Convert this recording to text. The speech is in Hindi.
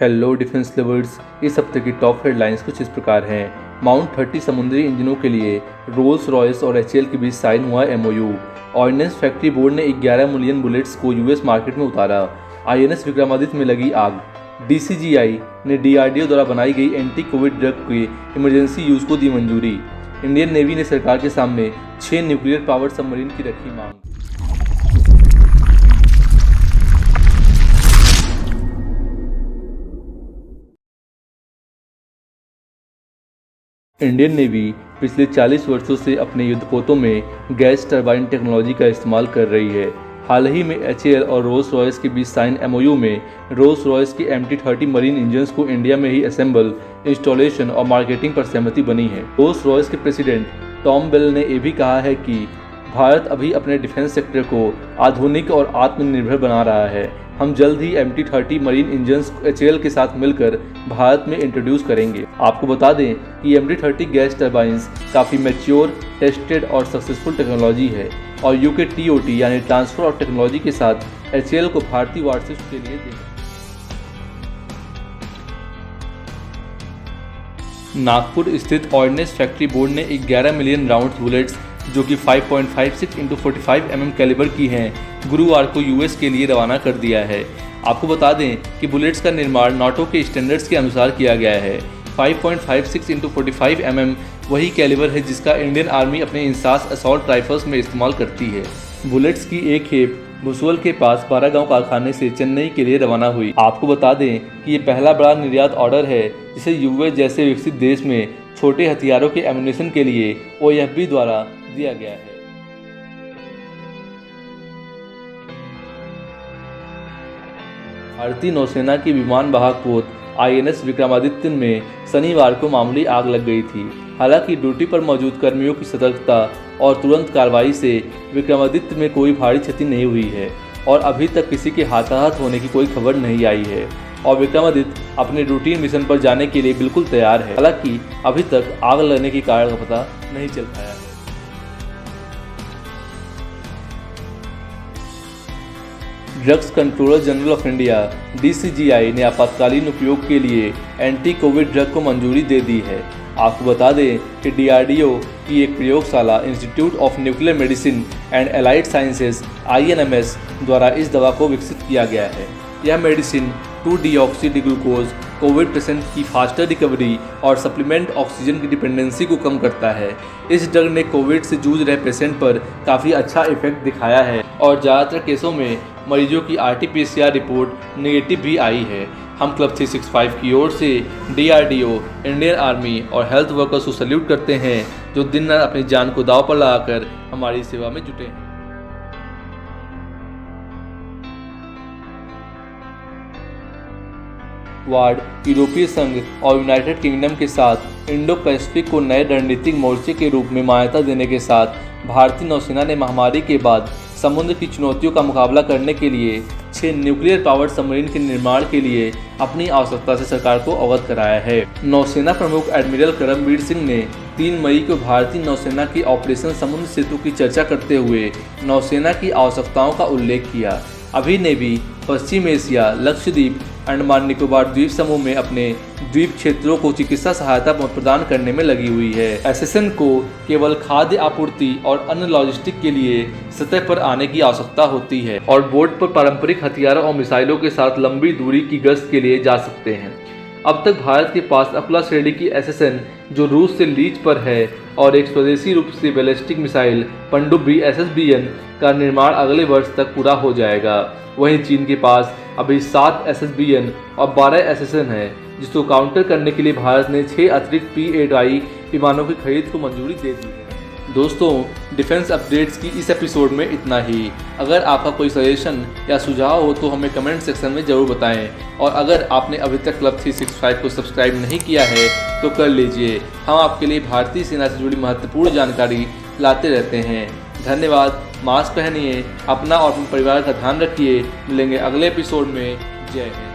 हेलो डिफेंस लवर्स, इस हफ्ते की टॉप हेडलाइंस कुछ इस प्रकार हैं। माउंट 30 समुद्री इंजनों के लिए रोल्स रॉयस और एचएएल के बीच साइन हुआ एमओयू। ऑर्डिनेंस फैक्ट्री बोर्ड ने 11 मिलियन बुलेट्स को यूएस मार्केट में उतारा। आईएनएस विक्रमादित्य में लगी आग। डीसीजीआई ने डीआरडीओ द्वारा बनाई गई एंटी कोविड ड्रग के इमरजेंसी यूज को दी मंजूरी। इंडियन नेवी ने सरकार के सामने 6 न्यूक्लियर पावर्ड सबमरीन की रखी मांग। इंडियन नेवी पिछले 40 वर्षों से अपने युद्धपोतों में गैस टरबाइन टेक्नोलॉजी का इस्तेमाल कर रही है। हाल ही में एचएएल और रोल्स रॉयस के बीच साइन एमओयू में रोल्स रॉयस के MT-30 मरीन इंजन्स को इंडिया में ही असेंबल, इंस्टॉलेशन और मार्केटिंग पर सहमति बनी है। रोल्स रॉयस के प्रेसिडेंट टॉम बेल ने यह भी कहा है कि भारत अभी अपने डिफेंस सेक्टर को आधुनिक और आत्मनिर्भर बना रहा है। हम जल्द ही MT-30 मरीन इंजन्स एचएएल के साथ मिलकर भारत में इंट्रोड्यूस करेंगे। आपको बता दें कि MT-30 गैस टरबाइंस काफ़ी मैच्योर, टेस्टेड और सक्सेसफुल टेक्नोलॉजी है और यूके TOT यानी ट्रांसफर ऑफ टेक्नोलॉजी के साथ एचएएल को भारतीय वारशिप्स के लिए देगा। नागपुर स्थित ऑर्डिनेंस फैक्ट्री बोर्ड ने 11 मिलियन राउंड बुलेट्स जो कि 5.56 × 45 mm कैलिबर की हैं, गुरुवार को यूएस के लिए रवाना कर दिया है। आपको बता दें कि बुलेट्स का निर्माण नाटो के स्टैंडर्ड्स के अनुसार किया गया है। 5.56 × 45 mm वही कैलिबर है जिसका इंडियन आर्मी अपने इंसास असॉल्ट राइफल्स में इस्तेमाल करती है। बुलेट्स की एक खेप भुसवल के पास 12 गांव कारखाने से चेन्नई के लिए रवाना हुई। आपको बता दें कि ये पहला बड़ा निर्यात ऑर्डर है जिसे यूएस जैसे विकसित देश में छोटे हथियारों के एम्यूनेशन के लिए OFB द्वारा दिया गया है। भारतीय नौसेना की विमान वाहक पोत INS विक्रमादित्य में शनिवार को मामूली आग लग गई थी। हालांकि ड्यूटी पर मौजूद कर्मियों की सतर्कता और तुरंत कार्रवाई से विक्रमादित्य में कोई भारी क्षति नहीं हुई है और अभी तक किसी के हताहत होने की कोई खबर नहीं आई है और विक्रमादित्य अपने रूटीन मिशन पर जाने के लिए बिल्कुल तैयार है। हालांकि अभी तक आग लगने के कारण का पता नहीं चल पाया है। Drugs controller general of India DCGI ने आपातकालीन उपयोग के लिए एंटी कोविड ड्रग को मंजूरी दे दी है। आपको बता दें कि DRDO की एक प्रयोगशाला institute of nuclear medicine and allied sciences INMS द्वारा इस दवा को विकसित किया गया है। यह मेडिसिन 2-deoxy-D-ग्लूकोज कोविड पेशेंट की फास्टर रिकवरी और सप्लीमेंट ऑक्सीजन की डिपेंडेंसी को कम करता है। इस ड्रग ने कोविड से जूझ रहे पेशेंट पर काफ़ी अच्छा इफेक्ट दिखाया है और ज़्यादातर केसों में मरीजों की RT-PCR रिपोर्ट नेगेटिव भी आई है। हम क्लब 365 की ओर से DRDO, इंडियन आर्मी और हेल्थ वर्कर्स को सैल्यूट करते हैं जो दिन रात अपनी जान को दांव पर लगाकर हमारी सेवा में जुटे हैं। क्वाड, यूरोपीय संघ और यूनाइटेड किंगडम के साथ इंडो पैसिफिक को नए रणनीतिक मोर्चे के रूप में मान्यता देने के साथ भारतीय नौसेना ने महामारी के बाद समुद्र की चुनौतियों का मुकाबला करने के लिए 6 न्यूक्लियर पावर्ड सबमरीन के निर्माण के लिए अपनी आवश्यकता से सरकार को अवगत कराया है। नौसेना प्रमुख एडमिरल करमबीर सिंह ने 3 मई को भारतीय नौसेना की ऑपरेशन समुद्र सेतु की चर्चा करते हुए नौसेना की आवश्यकताओं का उल्लेख किया। अभी नेवी पश्चिम एशिया, लक्षद्वीप, अंडमान निकोबार द्वीप समूह में अपने द्वीप क्षेत्रों को चिकित्सा सहायता प्रदान करने में लगी हुई है। एसएसएन को केवल खाद्य आपूर्ति और अन्य लॉजिस्टिक के लिए सतह पर आने की आवश्यकता होती है और बोर्ड पर पारंपरिक हथियारों और मिसाइलों के साथ लंबी दूरी की गश्त के लिए जा सकते हैं। अब तक भारत के पास अगला श्रेणी की एसएसएन जो रूस से लीज पर है और एक स्वदेशी रूप से बैलिस्टिक मिसाइल पनडुब्बी SSBN का निर्माण अगले वर्ष तक पूरा हो जाएगा। वहीं चीन के पास अभी 7 SSBN और 12 SSN है जिसको काउंटर करने के लिए भारत ने 6 अतिरिक्त P-8I विमानों की खरीद को मंजूरी दे दी है। दोस्तों, डिफेंस अपडेट्स की इस एपिसोड में इतना ही। अगर आपका कोई सजेशन या सुझाव हो तो हमें कमेंट सेक्शन में ज़रूर बताएं और अगर आपने अभी तक क्लब 365 को सब्सक्राइब नहीं किया है तो कर लीजिए। हम आपके लिए भारतीय सेना से जुड़ी महत्वपूर्ण जानकारी लाते रहते हैं। धन्यवाद। मास्क पहनिए, अपना और अपने परिवार का ध्यान रखिए। मिलेंगे अगले एपिसोड में। जय हिंद।